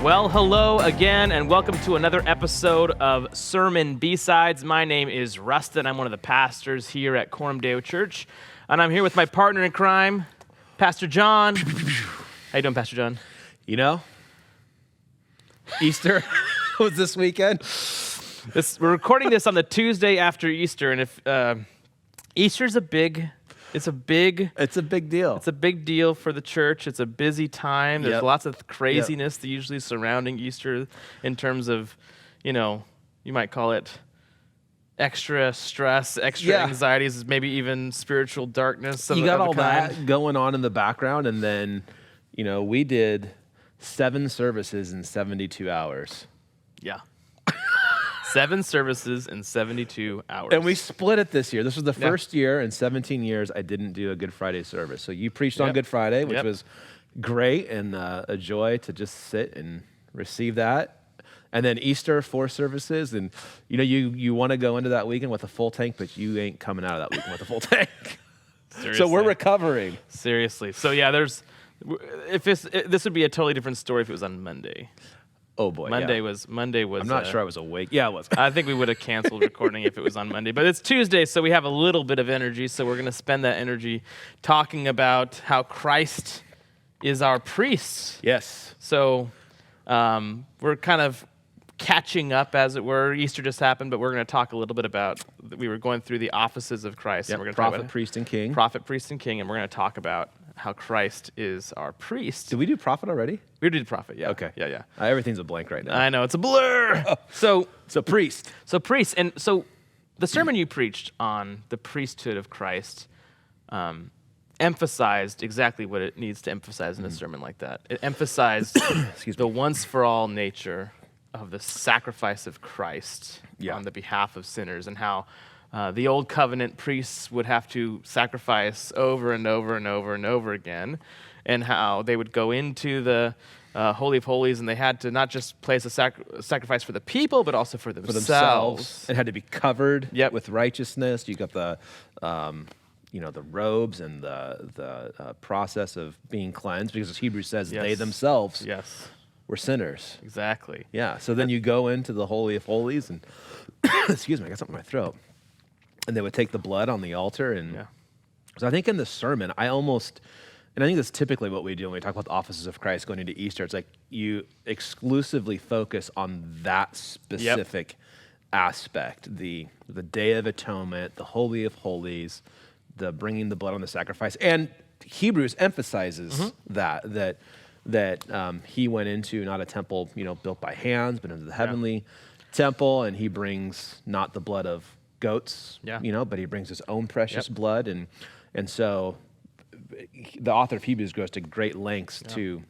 Well, hello again, and welcome to another episode of Sermon B-Sides. My name is Rustin. I'm one of the pastors here at Coram Deo Church, and I'm here with my partner in crime, Pastor John. How you doing, Pastor John? You know, Easter was this weekend. We're recording this on the Tuesday after Easter, and if Easter's It's a big deal. It's a big deal for the church. It's a busy time. There's lots of craziness that usually surrounding Easter in terms of, you might call it extra stress, extra anxieties, maybe even spiritual darkness. You got all that going on in the background, and then, we did 7 services in 72 hours. Yeah. 7 services in 72 hours. And we split it this year. This was the first year in 17 years I didn't do a Good Friday service. So you preached on Good Friday, which was great and a joy to just sit and receive that. And then Easter, 4 services. And, you want to go into that weekend with a full tank, but you ain't coming out of that weekend with a full tank. Seriously. So we're recovering. Seriously. So this would be a totally different story if it was on Monday. Oh boy! Monday was. I'm not sure I was awake. Yeah, it was. I think we would have canceled recording if it was on Monday, but it's Tuesday, so we have a little bit of energy. So we're going to spend that energy talking about how Christ is our priest. Yes. So we're kind of catching up, as it were. Easter just happened, but we're going to talk a little bit about. We were going through the offices of Christ. Yep, and we're going to prophet, priest, and king. Prophet, priest, and king, and we're going to talk about how Christ is our priest. Did we do prophet already? We did prophet, yeah. Okay. Yeah. Everything's a blank right now. I know, it's a blur. So priest. So priest. And so the sermon you preached on the priesthood of Christ emphasized exactly what it needs to emphasize in a sermon like that. It emphasized the once-for-all nature of the sacrifice of Christ on the behalf of sinners, and how the old covenant priests would have to sacrifice over and over and over and over again, and how they would go into the Holy of Holies, and they had to not just place a sacrifice for the people, but also for themselves. It had to be covered with righteousness. You got the robes and the process of being cleansed, because as Hebrews says, they themselves were sinners. Exactly. Yeah. So then you go into the Holy of Holies, and excuse me, I got something in my throat. And they would take the blood on the altar. And so I think in the sermon, I think that's typically what we do when we talk about the offices of Christ going into Easter. It's like you exclusively focus on that specific aspect, the Day of Atonement, the Holy of Holies, the bringing the blood on the sacrifice. And Hebrews emphasizes that he went into not a temple, built by hands, but into the heavenly temple, and he brings not the blood of goats, but he brings his own precious blood. And so the author of Hebrews goes to great lengths to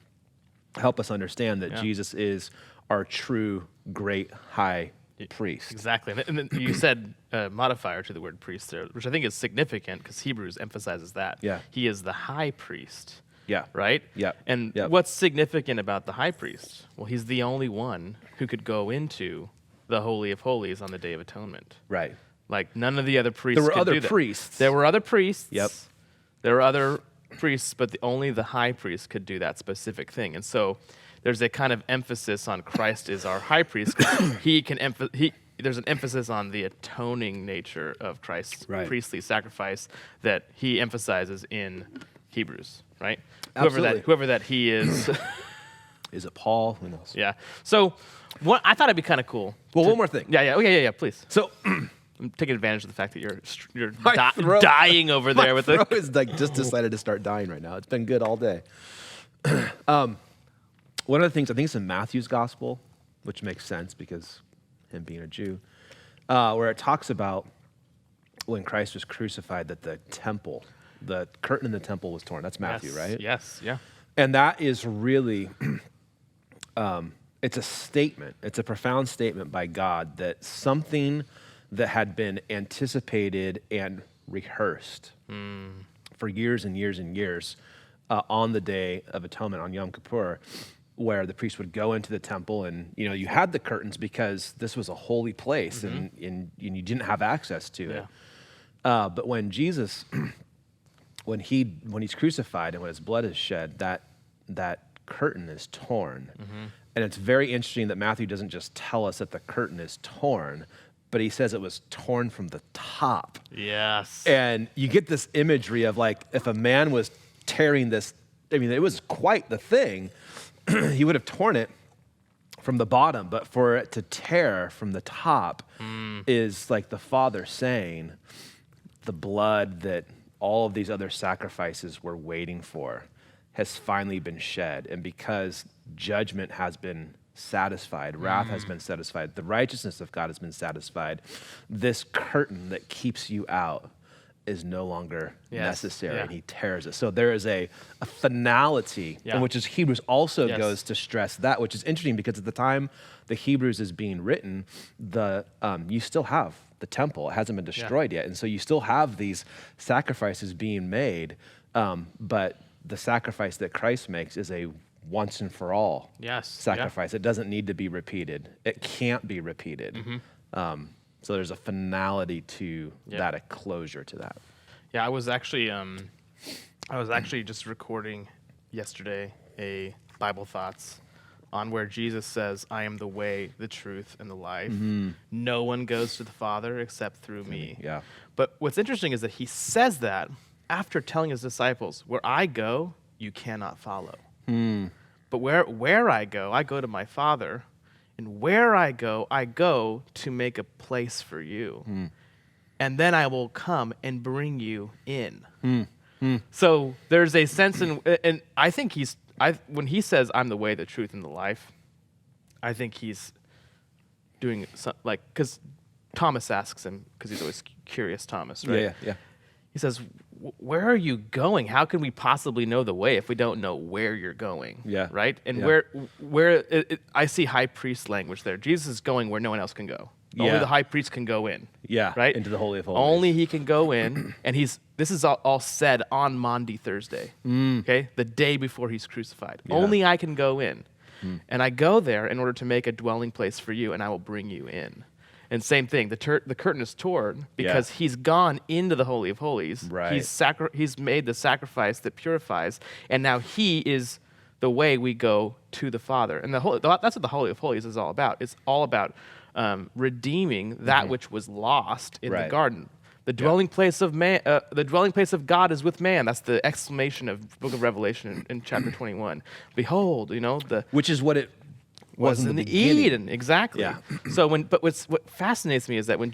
help us understand that Jesus is our true great high priest. Exactly. And then you said modifier to the word priest there, which I think is significant because Hebrews emphasizes that. Yeah. He is the high priest. Yeah. Right? Yeah. And what's significant about the high priest? Well, he's the only one who could go into the Holy of Holies on the Day of Atonement. Right. Like none of the other priests could do that. There were other priests. Yep. There were other priests, but only the high priest could do that specific thing. And so there's a kind of emphasis on Christ is our high priest, because there's an emphasis on the atoning nature of Christ's priestly sacrifice that he emphasizes in Hebrews, right? Absolutely. Whoever that he is. Is it Paul? Who knows? Yeah. So I thought it'd be kind of cool. Well, one more thing. Yeah, please. So I'm taking advantage of the fact that you're dying over there with the throat is just decided to start dying right now. It's been good all day. One of the things, I think it's in Matthew's gospel, which makes sense because him being a Jew, where it talks about when Christ was crucified that the curtain in the temple was torn. That's Matthew, right? Yes, yeah. And that is really, it's a statement. It's a profound statement by God that something that had been anticipated and rehearsed for years and years and years on the Day of Atonement, on Yom Kippur, where the priest would go into the temple, and you had the curtains because this was a holy place, and you didn't have access to it. But when Jesus, when he's crucified and when his blood is shed, that curtain is torn, And it's very interesting that Matthew doesn't just tell us that the curtain is torn, but he says it was torn from the top. Yes. And you get this imagery of like, if a man was tearing this, I mean, it was quite the thing. He would have torn it from the bottom, but for it to tear from the top is like the Father saying, the blood that all of these other sacrifices were waiting for has finally been shed. And because judgment has been satisfied, wrath has been satisfied, the righteousness of God has been satisfied, this curtain that keeps you out is no longer necessary, and he tears it. So there is a finality, in which is Hebrews also goes to stress that, which is interesting because at the time the Hebrews is being written, you still have the temple. It hasn't been destroyed yet. And so you still have these sacrifices being made, but the sacrifice that Christ makes is a once and for all sacrifice. It doesn't need to be repeated. It can't be repeated. So there's a finality to that, a closure to that. Yeah, I was actually just recording yesterday a Bible Thoughts on where Jesus says, "I am the way, the truth, and the life. No one goes to the Father except through me." Yeah. But what's interesting is that he says that after telling his disciples, "Where I go, you cannot follow. But where I go to my Father. And where I go to make a place for you. And then I will come and bring you in." So there's a sense and I think when he says, "I'm the way, the truth, and the life," I think he's doing because Thomas asks him, because he's always curious, Thomas, right? Yeah. He says, "Where are you going? How can we possibly know the way if we don't know where you're going?" Yeah. Right? And Yeah. where I see high priest language there. Jesus is going where no one else can go. Only the high priest can go in. Yeah. Right? Into the Holy of Holies. Only he can go in. And this is all said on Maundy Thursday. Okay? The day before he's crucified. Yeah. Only I can go in. And I go there in order to make a dwelling place for you, and I will bring you in. And same thing, the curtain is torn because he's gone into the Holy of Holies. Right. He's made the sacrifice that purifies, and now he is the way we go to the Father. And that's what the Holy of Holies is all about. It's all about redeeming that which was lost in the garden. The dwelling place of man, the dwelling place of God is with man. That's the exclamation of Book of Revelation in chapter 21. Behold, which is what it was in the beginning. Eden, exactly. Yeah. So what fascinates me is that when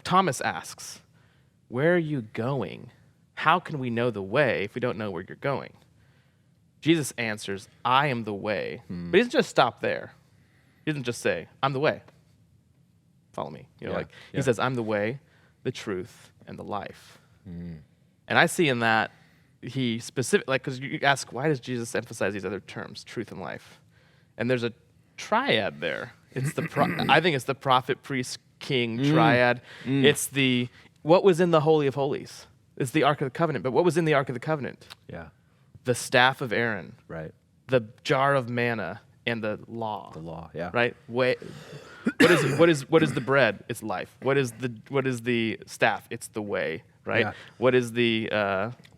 Thomas asks, "Where are you going? How can we know the way if we don't know where you're going?" Jesus answers, "I am the way." But he doesn't just stop there. He doesn't just say, "I'm the way. Follow me." He says, "I'm the way, the truth, and the life." And I see in that he because you ask, why does Jesus emphasize these other terms, truth and life? And there's a triad there. It's I think it's the prophet, priest, king triad. It's what was in the Holy of Holies. It's the Ark of the Covenant. But what was in the Ark of the Covenant? Yeah. The staff of Aaron. Right. The jar of manna and the law. The law, yeah. Right? What is the bread? It's life. What is the staff? It's the way. Right? Yeah. What is the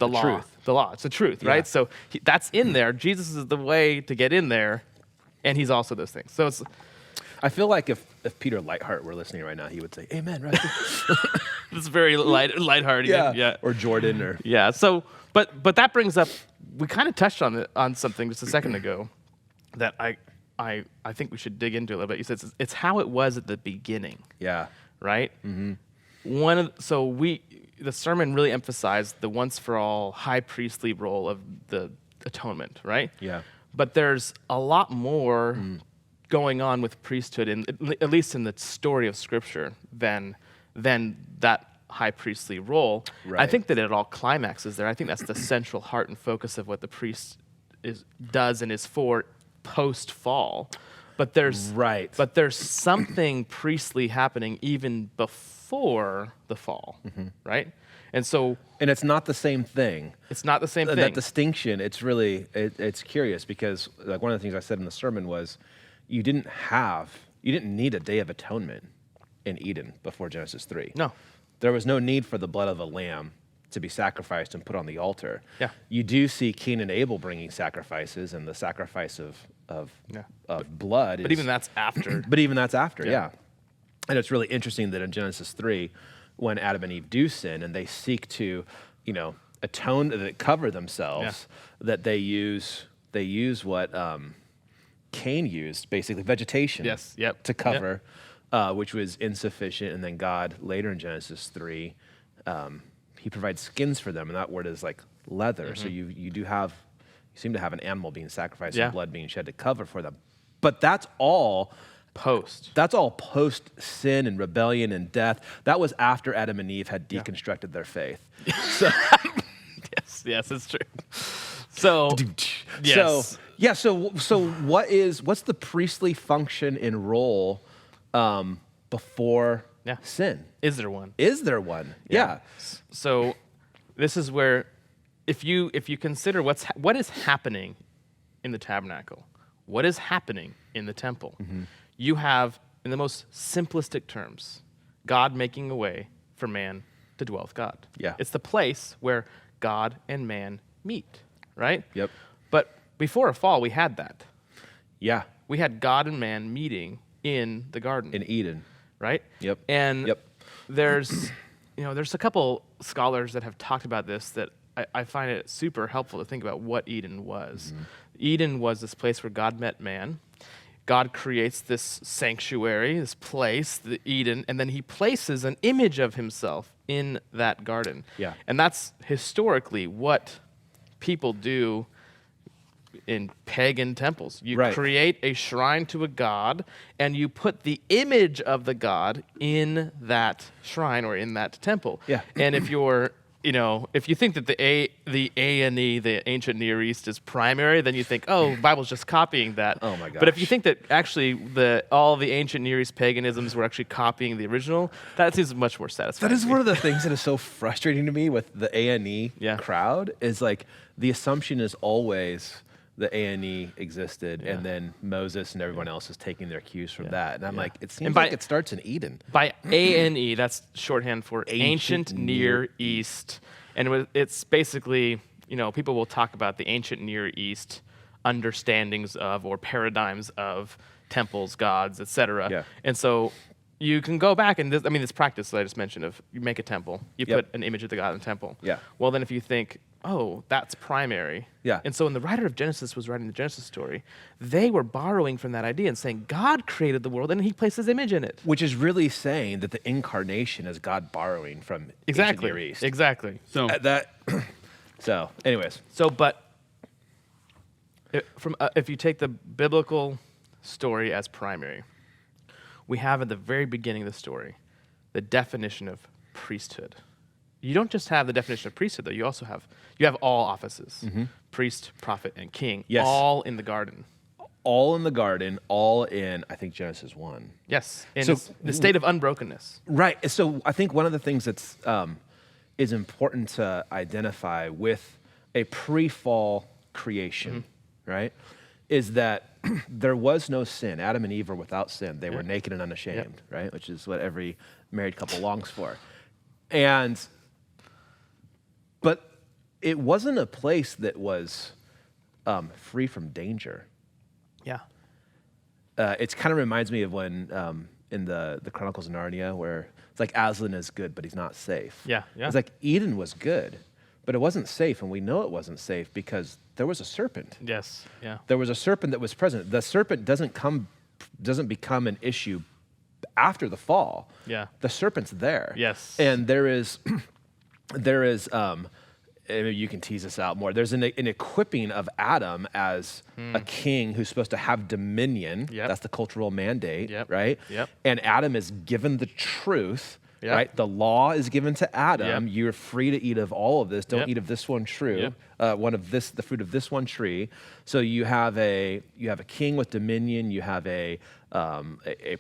law? Truth. The law. It's the truth, right? So that's in there. Jesus is the way to get in there. And he's also those things. So I feel like if Peter Lightheart were listening right now, he would say, "Amen." Right? It's very lighthearted. Yeah. Or Jordan, or So, but that brings up. We kind of touched on something just a second ago that I think we should dig into a little bit. You said it's how it was at the beginning. Yeah. Right. The sermon really emphasized the once for all high priestly role of the atonement. Right. Yeah. But there's a lot more going on with priesthood, at least in the story of Scripture, than that high priestly role. Right. I think that it all climaxes there. I think that's the central heart and focus of what the priest does and is for post-fall. But there's something priestly happening even before the fall, right? And it's not the same thing. It's not the same thing. That distinction, it's really, it's curious because like one of the things I said in the sermon was you didn't need a Day of Atonement in Eden before Genesis 3. No. There was no need for the blood of a lamb to be sacrificed and put on the altar. Yeah. You do see Cain and Abel bringing sacrifices and the sacrifice of of blood. But even that's after. But even that's after, yeah. And it's really interesting that in Genesis 3, when Adam and Eve do sin and they seek to, atone, that cover themselves, that they use what Cain used, basically vegetation, to cover, which was insufficient. And then God later in Genesis 3, he provides skins for them, and that word is like leather. So you seem to have an animal being sacrificed and blood being shed to cover for them. But that's all post. That's all post sin and rebellion and death. That was after Adam and Eve had deconstructed their faith. So yes, it's true. So So what's the priestly function and role before sin? Is there one? Is there one? Yeah. So this is where, if you consider what is happening in the tabernacle, what is happening in the temple, you have, in the most simplistic terms, God making a way for man to dwell with God. Yeah. It's the place where God and man meet, right? Yep. But before a fall, we had that. Yeah. We had God and man meeting in the garden. In Eden. Right? Yep. And there's a couple scholars that have talked about this that I find it super helpful to think about what Eden was. Eden was this place where God met man. God creates this sanctuary, this place, the Eden, and then he places an image of himself in that garden. Yeah. And that's historically what people do in pagan temples. You create a shrine to a god, and you put the image of the god in that shrine or in that temple. Yeah. And if you're, if you think that the A&E, the ancient Near East, is primary, then you think, oh, the Bible's just copying that. Oh my gosh. But if you think that actually all the ancient Near East paganisms were actually copying the original, that seems much more satisfying. That is one of the things that is so frustrating to me with the A&E crowd, is like the assumption is always the A&E existed, and then Moses and everyone else is taking their cues from that. And I'm like, it seems like it starts in Eden. By A&E, that's shorthand for Ancient Near East. And it's basically, people will talk about the Ancient Near East understandings of or paradigms of temples, gods, etc. Yeah. And so you can go back and this practice that I just mentioned of you make a temple, you put an image of the god in the temple. Yeah. Well, then if you think, oh, that's primary. Yeah. And so when the writer of Genesis was writing the Genesis story, they were borrowing from that idea and saying God created the world and he placed his image in it. Which is really saying that the incarnation is God borrowing from ancient Near East. Exactly. So So, anyways. So, but if you take the biblical story as primary, we have at the very beginning of the story the definition of priesthood. You don't just have the definition of priesthood, though. You also have all offices, priest, prophet, and king, all in the garden. All in the garden, all in, I think, Genesis 1. Yes, in the state of unbrokenness. Right. So I think one of the things that's is important to identify with a pre-fall creation, right, is that there was no sin. Adam and Eve were without sin. They were naked and unashamed, right, which is what every married couple longs for. But it wasn't a place that was free from danger. Yeah. It kind of reminds me of when in the Chronicles of Narnia, where it's like Aslan is good, but he's not safe. Yeah. It's like Eden was good, but it wasn't safe, and we know it wasn't safe because there was a serpent. Yes. Yeah. There was a serpent that was present. The serpent doesn't become an issue after the fall. Yeah. The serpent's there. Yes. And there is maybe you can tease us out more. There's an equipping of Adam as a king who's supposed to have dominion. Yep. That's the cultural mandate, Yep. right? Yep. And Adam is given the truth, Yep. right? The law is given to Adam. Yep. You're free to eat of all of this. Don't Yep. eat of this one true. Yep. The fruit of this one tree. So you have a king with dominion. You have a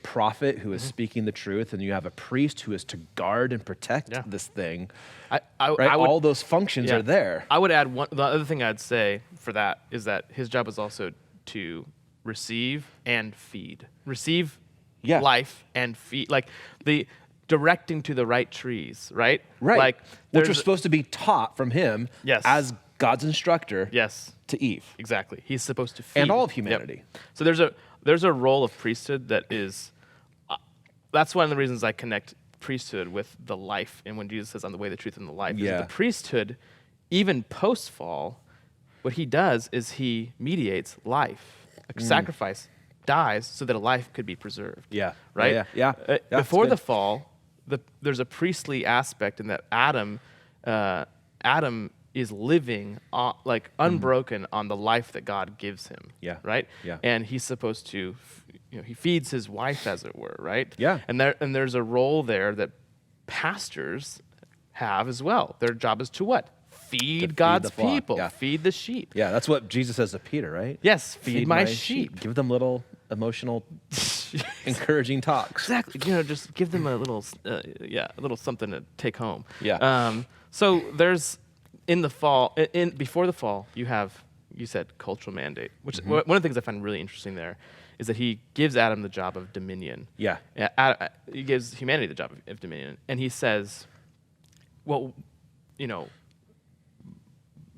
prophet who is speaking the truth, and you have a priest who is to guard and protect this thing. All those functions are there. I would add the other thing I'd say for that is that his job is also to receive and feed. Receive life and feed. Like the directing to the right trees, right? Right. Like which was supposed to be taught from him as God's instructor Yes, to Eve. exactly. He's supposed to feed. And all of humanity. Yep. So there's a role of priesthood that is, that's one of the reasons I connect priesthood with the life. And when Jesus says, "I'm the way, the truth, and the life," is that the priesthood, even post-fall, what he does is he mediates life. A sacrifice dies so that a life could be preserved. Yeah. Right? Yeah. Before the fall, there's a priestly aspect in that Adam is living unbroken on the life that God gives him. Yeah. Right? Yeah. And he's supposed to, he feeds his wife, as it were, right? Yeah. And there's a role there that pastors have as well. Their job is to what? Feed God's the flock. people. Yeah. Feed the sheep. Yeah, that's what Jesus says to Peter, right? Yes, feed my sheep. Give them little emotional, encouraging talks. Exactly. Just give them a little something to take home. Yeah. So there's in the fall, before the fall, you said cultural mandate, which one of the things I find really interesting there is that he gives Adam the job of dominion. Yeah. He gives humanity the job of dominion, and he says, well,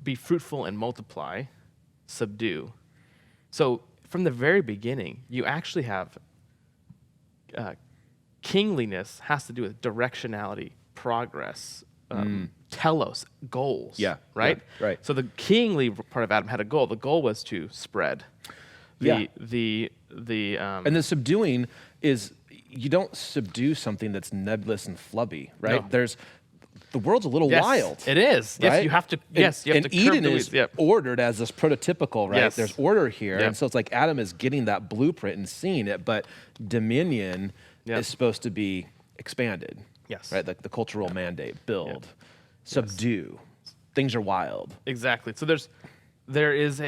be fruitful and multiply, subdue. So from the very beginning, you actually have kingliness has to do with directionality, progress, telos, goals. Yeah. Right? Yeah, right. So the kingly part of Adam had a goal. The goal was to spread. And the subduing is, you don't subdue something that's nebulous and flubby, right? No. The world's a little wild. It is. Right? Yes, you have to. You have to. Eden curb the is weeds. ordered as this prototypical, right? Yes. There's order here, Yep. and so it's like Adam is getting that blueprint and seeing it, but dominion is supposed to be expanded. Yes. Right. Like the cultural mandate: build, subdue. Things are wild. Exactly. So there is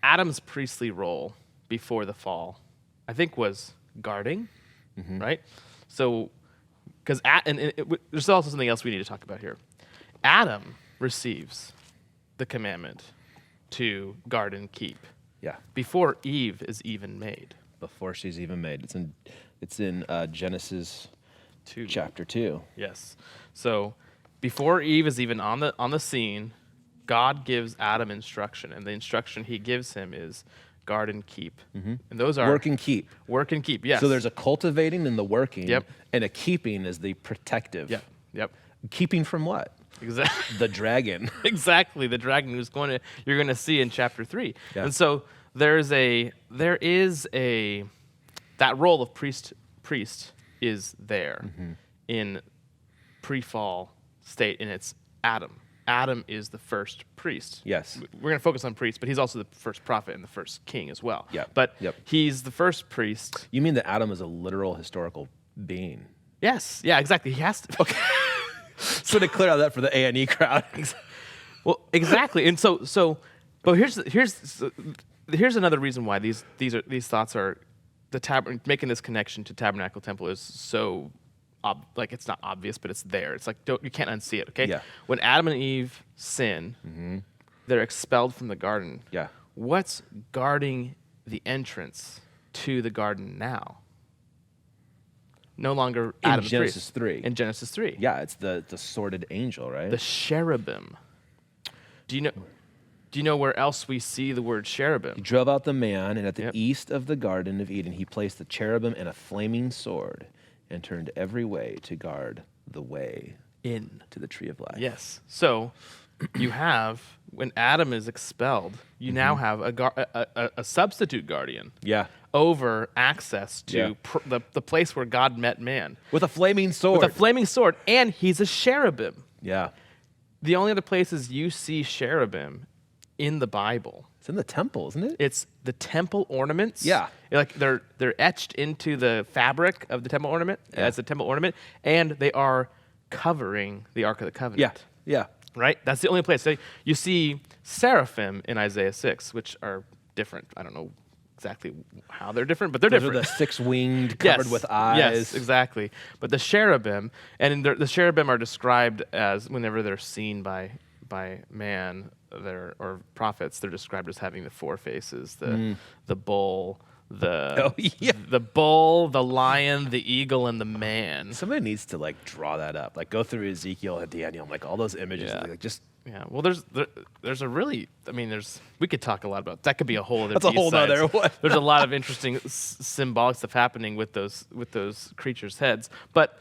Adam's priestly role before the fall, I think, was guarding, right? So, because there's also something else we need to talk about here. Adam receives the commandment to guard and keep. Yeah. Before Eve is even made. Before she's even made, it's in Genesis 2. chapter 2. Yes. So, before Eve is even on the scene, God gives Adam instruction, and the instruction he gives him is guard and keep. And those are Work and keep. Work and keep, yes. So there's a cultivating in the working, Yep. and a keeping is the protective. Yep. Keeping from what? Exactly. The dragon. Exactly. The dragon you're going to see in chapter 3. Yeah. And so there is that role of priest is there in pre-fall state, and it's Adam. Adam is the first priest. Yes. We're going to focus on priest, but he's also the first prophet and the first king as well. Yep. But Yep. he's the first priest. You mean that Adam is a literal historical being? Yes. Yeah, exactly. He has to. Okay. So to clear out that for the A&E crowd. Well, exactly. And but here's another reason why these thoughts are making this connection to tabernacle temple is so it's not obvious, but it's there. It's like you can't unsee it. Okay. Yeah. When Adam and Eve sin, they're expelled from the garden. Yeah. What's guarding the entrance to the garden now? No longer Adam In Genesis 3. In Genesis 3. Yeah, it's the sworded angel, right? The cherubim. Do you know where else we see the word cherubim? He drove out the man, and at the east of the Garden of Eden, he placed the cherubim and a flaming sword, and turned every way to guard the way in to the tree of life. Yes. So you have, when Adam is expelled, you now have a substitute guardian. Yeah. Over access to the place where God met man. With a flaming sword. With a flaming sword, and he's a cherubim. Yeah. The only other places you see cherubim in the Bible. It's in the temple, isn't it? It's the temple ornaments. Yeah. Like they're etched into the fabric of the temple ornament as a temple ornament, and they are covering the Ark of the Covenant. Yeah. Right? That's the only place. So you see seraphim in Isaiah 6, which are different. I don't know exactly how they're different, but they're Those different. are the six-winged, covered with eyes. Yes, exactly. But the cherubim, and the cherubim are described as, whenever they're seen by man or prophets, they're described as having the four faces, the bull, the bull, the lion, the eagle, and the man. Somebody needs to like draw that up. Like go through Ezekiel and Daniel, like all those images. Yeah. Like just Well, there's a really, I mean, we could talk a lot about that. Could be a whole other. That's a whole other one. There's a lot of interesting symbolic stuff happening with those creatures' heads. But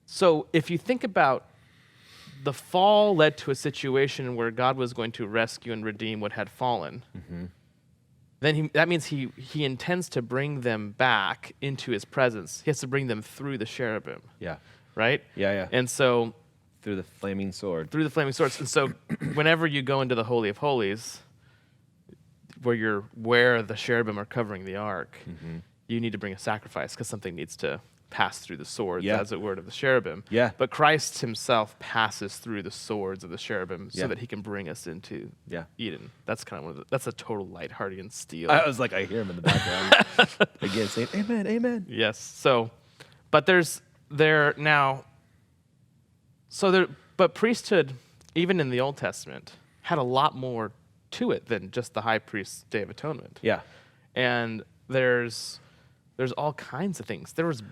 so if you think about the fall led to a situation where God was going to rescue and redeem what had fallen. Mm-hmm. Then that means he intends to bring them back into his presence. He has to bring them through the cherubim. Yeah. Right? Yeah. And so through the flaming sword. Through the flaming swords. And so whenever you go into the Holy of Holies, where the cherubim are covering the ark, mm-hmm. you need to bring a sacrifice because something needs to pass through the swords, as it were, of the cherubim. Yeah. But Christ himself passes through the swords of the cherubim so that he can bring us into Eden. That's kind of that's a total lighthearted steal. I was like, I hear him in the background again saying, "Amen, amen." Yes. So, but but priesthood, even in the Old Testament, had a lot more to it than just the high priest's Day of Atonement. Yeah. And there's all kinds of things. There's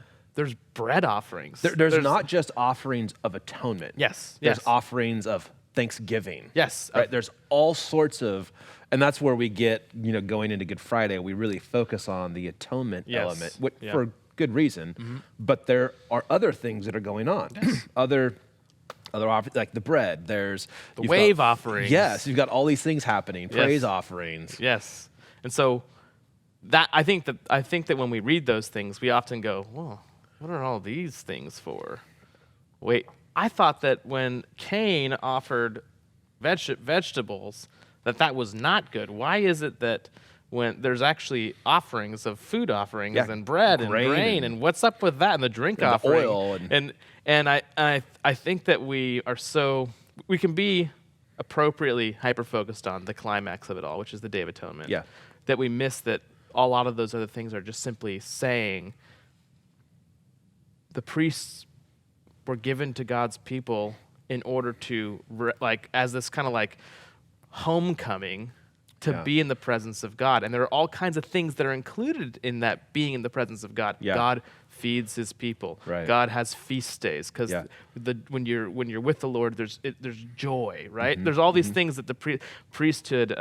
bread offerings. There's not just offerings of atonement. Yes. There's offerings of thanksgiving. Yes. Right. There's all sorts of, and that's where we get, going into Good Friday, we really focus on the atonement element for good reason. Mm-hmm. But there are other things that are going on. Yes. other offerings, like the bread. There's the wave offerings. Yes. You've got all these things happening. Praise offerings. Yes. And so that I think that when we read those things, we often go, well, what are all these things for? Wait, I thought that when Cain offered vegetables, that was not good. Why is it that when there's actually offerings of food offerings and bread and grain and what's up with that and the drink offering? The oil and I think that we can be appropriately hyper-focused on the climax of it all, which is the Day of Atonement. Yeah. That we miss that a lot of those other things are just simply saying the priests were given to God's people in order to, as this kind of like homecoming to be in the presence of God. And there are all kinds of things that are included in that being in the presence of God. Yeah. God feeds his people. Right. God has feast days because when you're with the Lord, there's joy, right? Mm-hmm. There's all these things that the priesthood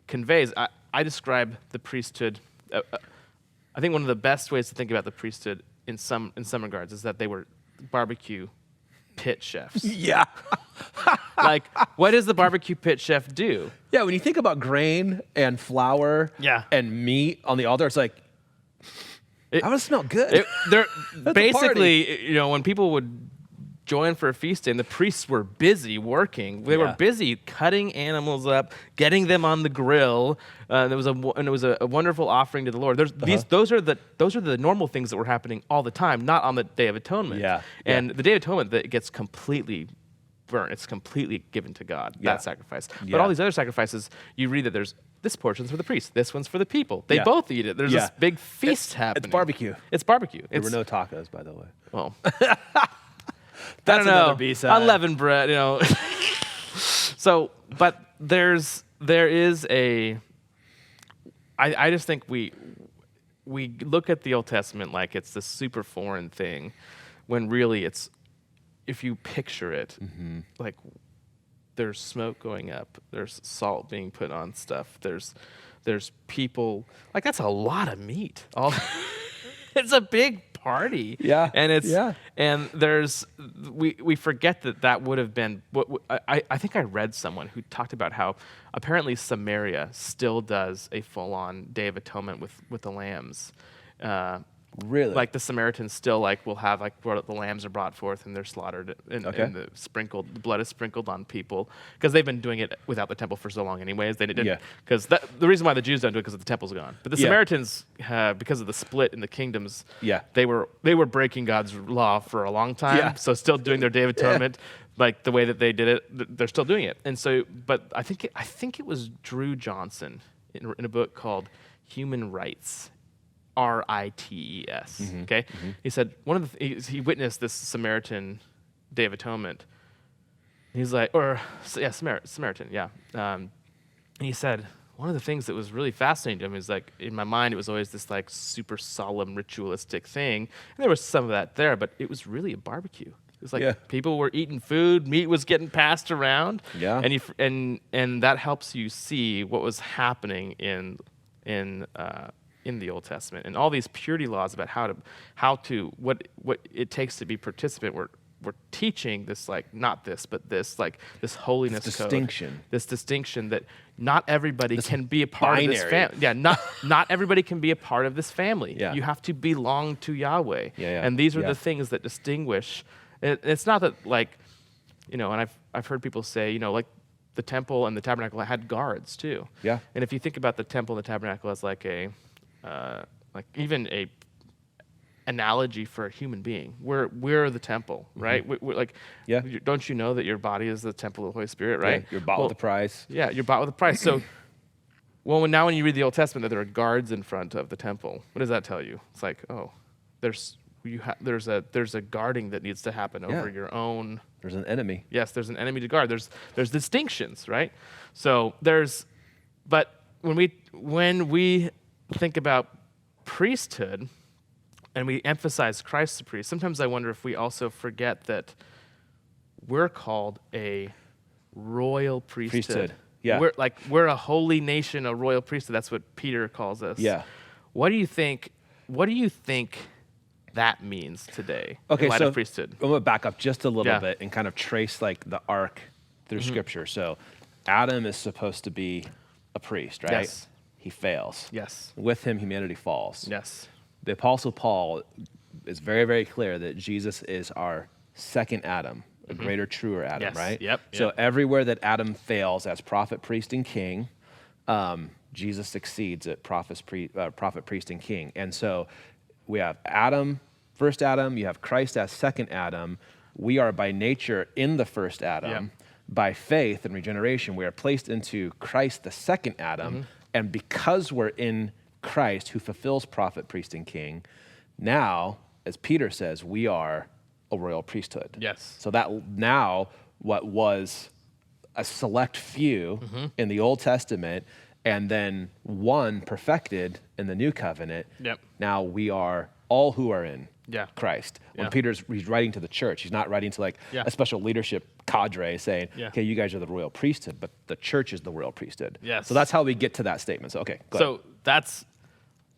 conveys. I describe the priesthood. I think one of the best ways to think about the priesthood in some regards is that they were barbecue pit chefs. Yeah. Like, what does the barbecue pit chef do? Yeah, when you think about grain and flour and meat on the altar, it's like, that would smell good. Basically, when people would join for a feast day, and the priests were busy working. They were busy cutting animals up, getting them on the grill. It was a wonderful offering to the Lord. Those are the normal things that were happening all the time, not on the Day of Atonement. Yeah. And the Day of Atonement, that gets completely burnt. It's completely given to God, that sacrifice. But all these other sacrifices, you read that there's this portion's for the priest, this one's for the people. They both eat it. There's this big feast happening. It's barbecue. It's barbecue. There were no tacos, by the way. Well, that's another B-side. Unleavened bread, So, but there is a. I just think we look at the Old Testament like it's this super foreign thing, when really it's, if you picture it, like there's smoke going up, there's salt being put on stuff, there's people, like that's a lot of meat. It's a big party. Yeah. And and we forget that would have been what I think I read someone who talked about how apparently Samaria still does a full-on Day of Atonement with the lambs. Really? Like the Samaritans still will have where the lambs are brought forth and they're slaughtered and the blood is sprinkled on people, because they've been doing it without the temple for so long anyways. They didn't, because the reason why the Jews don't do it because the temple's gone. But the Samaritans, because of the split in the kingdoms, they were breaking God's law for a long time. Yeah. So still doing their Day of Atonement, like the way that they did it, they're still doing it. And so, but I think it was Drew Johnson in a book called Human Rights. RITES. Okay, he said he witnessed this Samaritan Day of Atonement. He's like, Samaritan, yeah. And he said, one of the things that was really fascinating to me is like in my mind, it was always this like super solemn ritualistic thing. And there was some of that there, but it was really a barbecue. It was like people were eating food, meat was getting passed around. Yeah. And that helps you see what was happening in the Old Testament and all these purity laws about what it takes to be participant. We're teaching this, like, not this, but this, like, this holiness distinction. code. This distinction that not everybody can be a part of this family. Yeah, not everybody can be a part of this family. Yeah. You have to belong to Yahweh. Yeah. And these are the things that distinguish. It's not that, like, and I've heard people say, like, the temple and the tabernacle had guards too. Yeah. And if you think about the temple and the tabernacle as like even a analogy for a human being. We're the temple, right? We're like, don't you know that your body is the temple of the Holy Spirit, right? Yeah, you're bought with a price. Yeah, you're bought with a price. So, when you read the Old Testament, that there are guards in front of the temple. What does that tell you? It's like, there's a guarding that needs to happen over your own. There's an enemy. Yes, there's an enemy to guard. There's distinctions, right? So but when we think about priesthood, and we emphasize Christ the priest, sometimes I wonder if we also forget that we're called a royal priesthood. Yeah. We're a holy nation, a royal priesthood. That's what Peter calls us. Yeah. What do you think that means today in light of priesthood? I'm gonna back up just a little bit and kind of trace like the arc through Scripture. So Adam is supposed to be a priest, right? Yes. He fails. Yes. With him, humanity falls. Yes. The Apostle Paul is very, very clear that Jesus is our second Adam, a greater, truer Adam, right? Yep. So everywhere that Adam fails as prophet, priest, and king, Jesus succeeds at prophet, priest, and king. And so we have Adam, first Adam, you have Christ as second Adam. We are by nature in the first Adam. Yep. By faith and regeneration, we are placed into Christ, the second Adam. And because we're in Christ, who fulfills prophet, priest, and king, now, as Peter says, we are a royal priesthood. Yes. So that now what was a select few in the Old Testament and then one perfected in the New Covenant, now we are all who are in Christ. When he's writing to the church, he's not writing to like a special leadership cadre saying, okay, you guys are the royal priesthood, but the church is the royal priesthood. Yes. So that's how we get to that statement. So, okay, go ahead.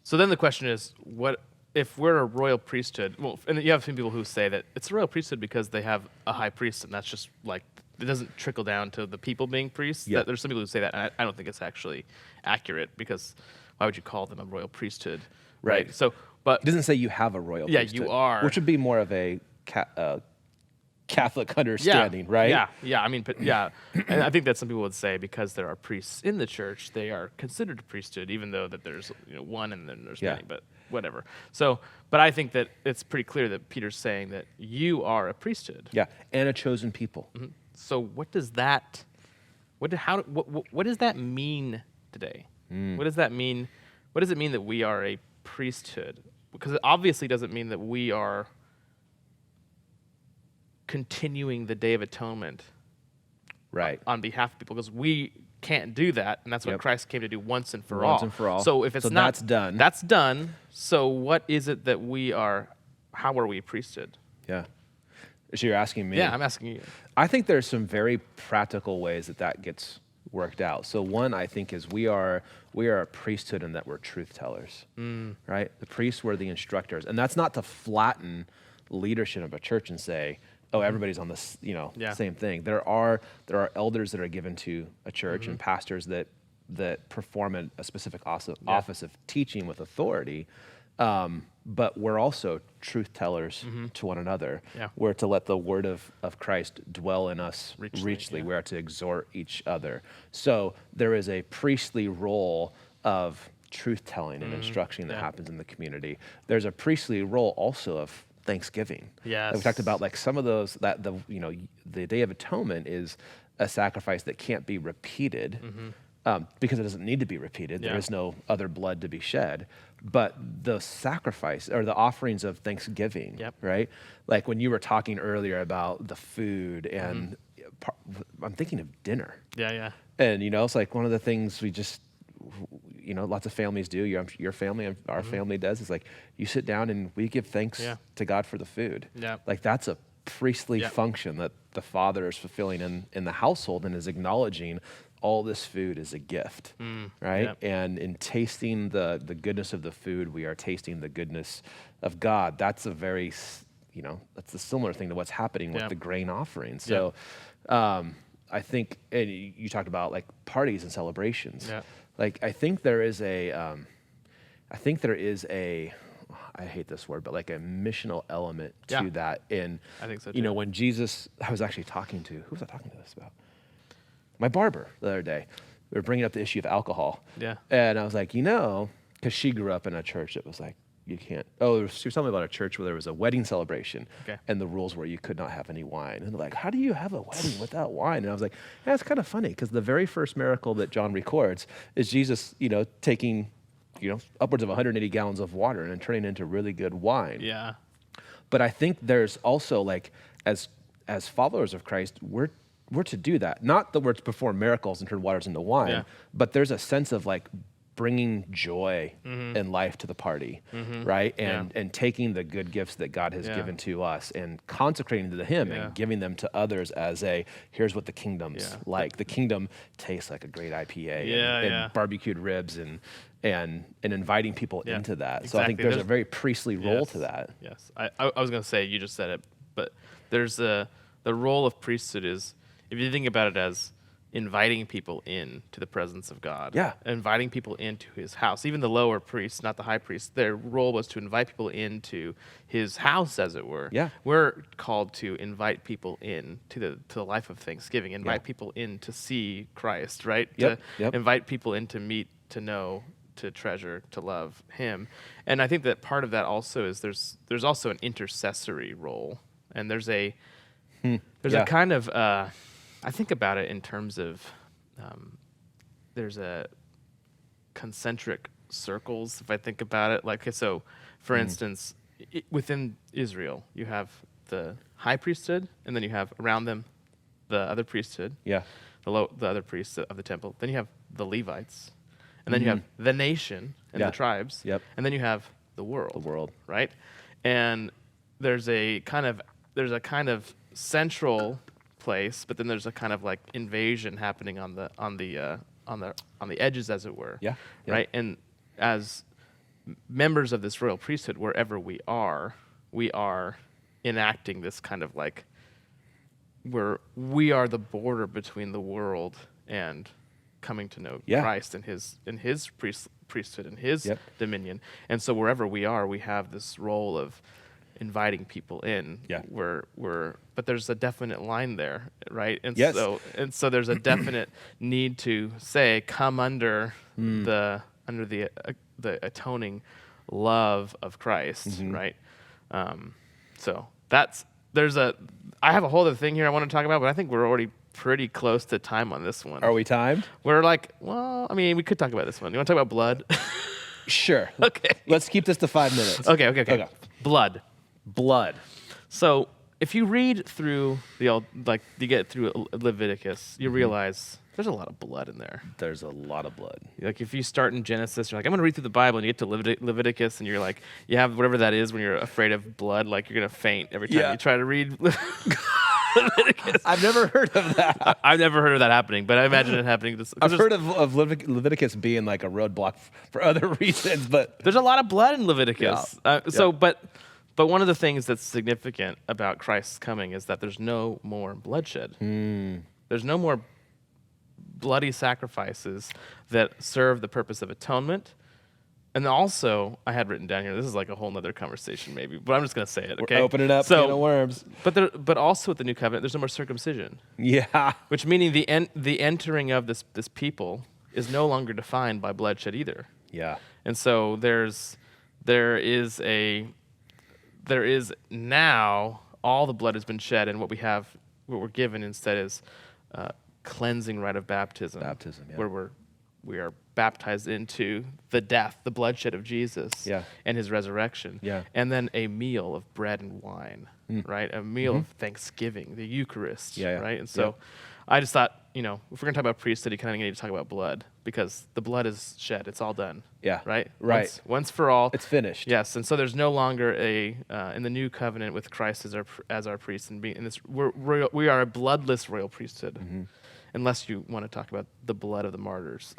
So then the question is, what if we're a royal priesthood? Well, and you have some people who say that it's a royal priesthood because they have a high priest, and that's just like, it doesn't trickle down to the people being priests. Yeah. There's some people who say that, and I don't think it's actually accurate, because why would you call them a royal priesthood? Right. So, but it doesn't say you have a royal priesthood. you are. Which would be more of a Catholic understanding, right? Yeah. I mean, and I think that some people would say because there are priests in the church, they are considered a priesthood, even though that there's one and then there's many, but whatever. So, but I think that it's pretty clear that Peter's saying that you are a priesthood. Yeah, and a chosen people. So what does that, what does that mean today? What does that mean? What does it mean that we are a priesthood? Because it obviously doesn't mean that we are continuing the Day of Atonement on behalf of people, because we can't do that, and that's what Christ came to do once and for all. Once and for all. So if it's not, that's done. So what is it that we are? How are we a priesthood? Yeah. So you're asking me? Yeah, I'm asking you. I think there's some very practical ways that gets worked out. So one, I think, is we are a priesthood in that we're truth tellers, right? The priests were the instructors, and that's not to flatten leadership of a church and say, oh, everybody's on this, same thing. There are elders that are given to a church and pastors that perform a specific office of teaching with authority. But we're also truth tellers to one another. Yeah. We're to let the word of Christ dwell in us richly. We are to exhort each other. So there is a priestly role of truth telling and instruction that happens in the community. There's a priestly role also of Thanksgiving. Yes. We talked about like some of those that the Day of Atonement is a sacrifice that can't be repeated because it doesn't need to be repeated. There is no other blood to be shed. But the sacrifice or the offerings of Thanksgiving, right? Like when you were talking earlier about the food and I'm thinking of dinner. Yeah. And it's like one of the things lots of families do. Your family, our family does. It's like you sit down and we give thanks to God for the food. Yeah. Like that's a priestly function that the father is fulfilling in the household and is acknowledging all this food is a gift, right? Yep. And in tasting the goodness of the food, we are tasting the goodness of God. That's a very, that's a similar thing to what's happening with the grain offering. So I think, and you talked about like parties and celebrations. Yeah. Like I think there is a, I hate this word, but like a missional element to that. In, I think so too. When Jesus, I was actually talking to, who was I talking to this about? My barber the other day. We were bringing up the issue of alcohol. Yeah. And I was like, because she grew up in a church that was like, you can't. Oh, she was telling me about a church where there was a wedding celebration, and the rules were you could not have any wine. And they're like, how do you have a wedding without wine? And I was like, yeah, it's kind of funny because the very first miracle that John records is Jesus, taking, upwards of 180 gallons of water and turning it into really good wine. Yeah. But I think there's also like, as followers of Christ, we're to do that. Not that we're to perform miracles and turn waters into wine, but there's a sense of like bringing joy in life to the party, right? And taking the good gifts that God has given to us and consecrating to Him and giving them to others as here's what the kingdom's like. The kingdom tastes like a great IPA and barbecued ribs and inviting people into that. Exactly. So I think there's a very priestly role to that. Yes. I was going to say, you just said it, but there's the role of priesthood is, if you think about it as inviting people in to the presence of God, inviting people into His house, even the lower priests, not the high priests, their role was to invite people into His house, as it were. Yeah. We're called to invite people in to the life of Thanksgiving, invite people in to see Christ, right? Yep. To invite people in to meet, to know, to treasure, to love Him. And I think that part of that also is there's also an intercessory role, and there's a kind of I think about it in terms of there's a concentric circles, if I think about it. Like, so, for instance, within Israel, you have the high priesthood, and then you have around them the other priesthood, the other priests of the temple. Then you have the Levites, and then you have the nation and the tribes, and then you have the world. Right? And there's a kind of central place, but then there's a kind of like invasion happening on the edges, as it were. Right. And as members of this royal priesthood, wherever we are enacting this kind of like where we are the border between the world and coming to know Christ and his priesthood and his dominion. And so wherever we are, we have this role of inviting people in. But there's a definite line there, right? And so there's a definite need to say, come under the atoning love of Christ, right? So I have a whole other thing here I want to talk about, but I think we're already pretty close to time on this one. Are we timed? We're like, well, I mean, we could talk about this one. You want to talk about blood? Sure. Okay. Let's keep this to 5 minutes. Okay. Blood. So if you read through the old, like you get through Leviticus, you realize there's a lot of blood in there. There's a lot of blood. Like if you start in Genesis, you're like, I'm going to read through the Bible, and you get to Leviticus, and you're like, you have whatever that is when you're afraid of blood, like you're going to faint every time you try to read Leviticus. I've never heard of that. I've never heard of that happening, but I imagine it happening. I've heard of Leviticus being like a roadblock for other reasons, but there's a lot of blood in Leviticus. But one of the things that's significant about Christ's coming is that there's no more bloodshed. There's no more bloody sacrifices that serve the purpose of atonement. And also, I had written down here, this is like a whole nother conversation maybe, but I'm just going to say it, okay? Open it up, can of worms. But also with the new covenant, there's no more circumcision. Yeah. Which meaning the entering of this people is no longer defined by bloodshed either. Yeah. And so there is now all the blood has been shed, and what we're given instead is cleansing rite of baptism. Where we are baptized into the death, the bloodshed of Jesus, and His resurrection, and then a meal of bread and wine, right? A meal of thanksgiving, the Eucharist, right? And so, I just thought, if we're going to talk about priesthood, you kind of need to talk about blood, because the blood is shed. It's all done. Yeah. Right? Right. Once for all. It's finished. Yes. And so there's no longer in the new covenant with Christ as our priest, and we are a bloodless royal priesthood. Mm-hmm. Unless you want to talk about the blood of the martyrs.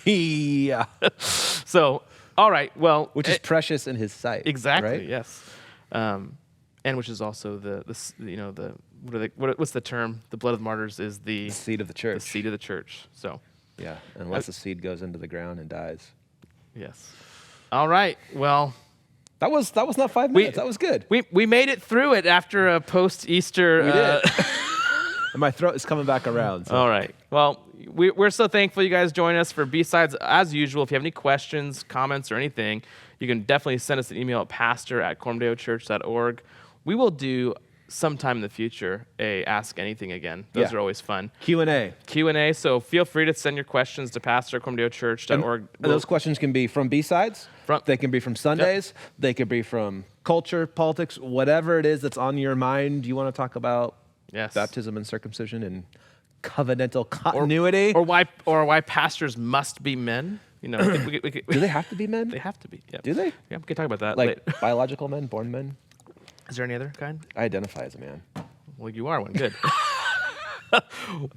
Yeah. So, all right. Well, which is precious in his sight. Exactly. Right? Yes. And which is also what's the term? The blood of the martyrs is the seed of the church. The seed of the church. So. Yeah. Unless the seed goes into the ground and dies. Yes. All right. Well. That was not 5 minutes. That was good. We made it through it after a post-Easter. We did. And my throat is coming back around. So. All right. Well, we're so thankful you guys join us for B-Sides. As usual, if you have any questions, comments, or anything, you can definitely send us an email at pastor@cormdeochurch.org. We will do sometime in the future a Ask Anything again. Those are always fun. Q&A. So feel free to send your questions to pastor@cormdeochurch.org. And those questions can be from B-Sides. They can be from Sundays. Yep. They could be from culture, politics, whatever it is that's on your mind you want to talk about. Yes. Baptism and circumcision and covenantal continuity. Or why pastors must be men. We could, do they have to be men? They have to be. Yep. Do they? Yeah, we can talk about that. Like biological men, born men? Is there any other kind? I identify as a man. Well, you are one. Good.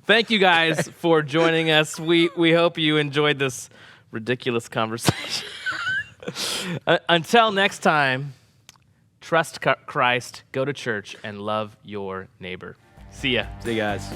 Thank you guys for joining us. We hope you enjoyed this ridiculous conversation. Until next time, trust Christ, go to church, and love your neighbor. See ya. See you guys.